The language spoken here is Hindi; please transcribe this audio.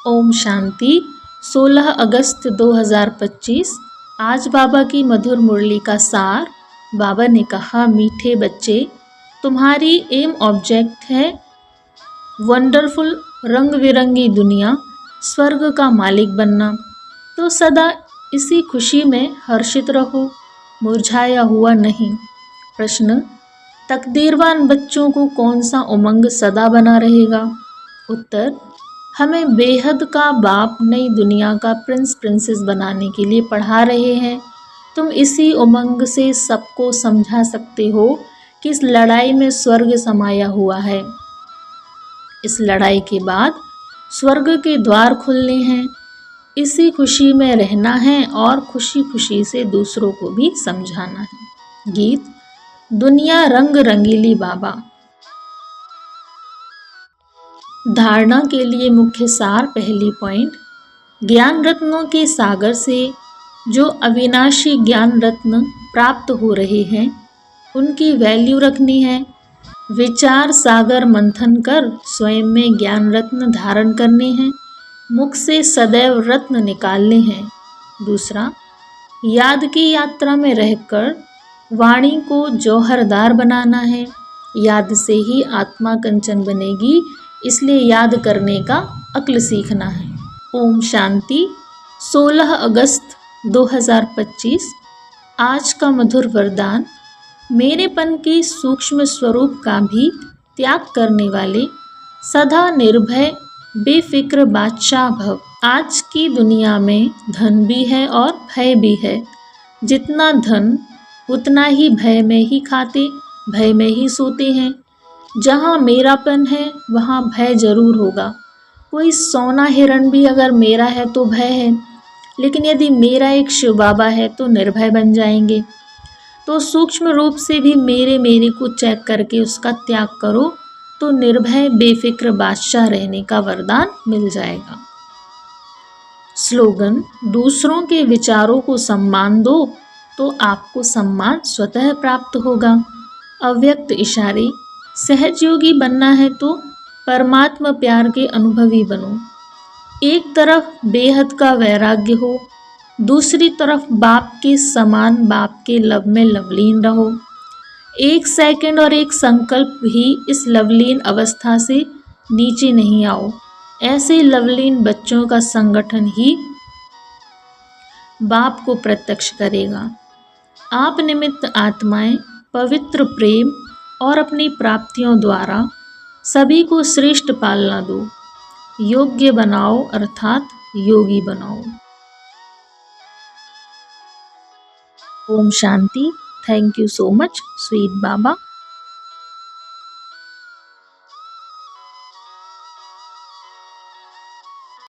ओम शांति। 16 अगस्त 2025। आज बाबा की मधुर मुरली का सार। बाबा ने कहा, मीठे बच्चे, तुम्हारी एम ऑब्जेक्ट है वंडरफुल रंग बिरंगी दुनिया, स्वर्ग का मालिक बनना। तो सदा इसी खुशी में हर्षित रहो, मुरझाया हुआ नहीं। प्रश्न, तकदीरवान बच्चों को कौन सा उमंग सदा बना रहेगा? उत्तर, हमें बेहद का बाप नई दुनिया का प्रिंस प्रिंसेस बनाने के लिए पढ़ा रहे हैं। तुम इसी उमंग से सबको समझा सकते हो कि इस लड़ाई में स्वर्ग समाया हुआ है। इस लड़ाई के बाद स्वर्ग के द्वार खुलने हैं। इसी खुशी में रहना है और खुशी खुशी से दूसरों को भी समझाना है। गीत, दुनिया रंग रंगीली बाबा। धारणा के लिए मुख्य सार। पहली पॉइंट, ज्ञान रत्नों के सागर से जो अविनाशी ज्ञान रत्न प्राप्त हो रहे हैं उनकी वैल्यू रखनी है। विचार सागर मंथन कर स्वयं में ज्ञान रत्न धारण करने हैं। मुख से सदैव रत्न निकालने हैं। दूसरा, याद की यात्रा में रहकर वाणी को जौहरदार बनाना है। याद से ही आत्मा कंचन बनेगी, इसलिए याद करने का अक्ल सीखना है। ओम शांति। 16 अगस्त 2025। आज का मधुर वरदान, मेरेपन के सूक्ष्म स्वरूप का भी त्याग करने वाले सदा निर्भय बेफिक्र बादशाह भव। आज की दुनिया में धन भी है और भय भी है। जितना धन उतना ही भय में ही खाते, भय में ही सोते हैं। जहाँ मेरापन है वहाँ भय जरूर होगा। कोई सोना हिरण भी अगर मेरा है तो भय है, लेकिन यदि मेरा एक शिव बाबा है तो निर्भय बन जाएंगे। तो सूक्ष्म रूप से भी मेरे को चेक करके उसका त्याग करो तो निर्भय बेफिक्र बादशाह रहने का वरदान मिल जाएगा। स्लोगन, दूसरों के विचारों को सम्मान दो तो आपको सम्मान स्वतः प्राप्त होगा। अव्यक्त इशारे, सहजयोगी बनना है तो परमात्मा प्यार के अनुभवी बनो। एक तरफ बेहद का वैराग्य हो, दूसरी तरफ बाप के समान बाप के लव में लवलीन रहो। एक सेकंड और एक संकल्प भी इस लवलीन अवस्था से नीचे नहीं आओ। ऐसे लवलीन बच्चों का संगठन ही बाप को प्रत्यक्ष करेगा। आप निमित्त आत्माएं पवित्र प्रेम और अपनी प्राप्तियों द्वारा सभी को श्रेष्ठ पालना दो। योग्य बनाओ अर्थात योगी बनाओ। ओम शांति। Thank you so much sweet Baba.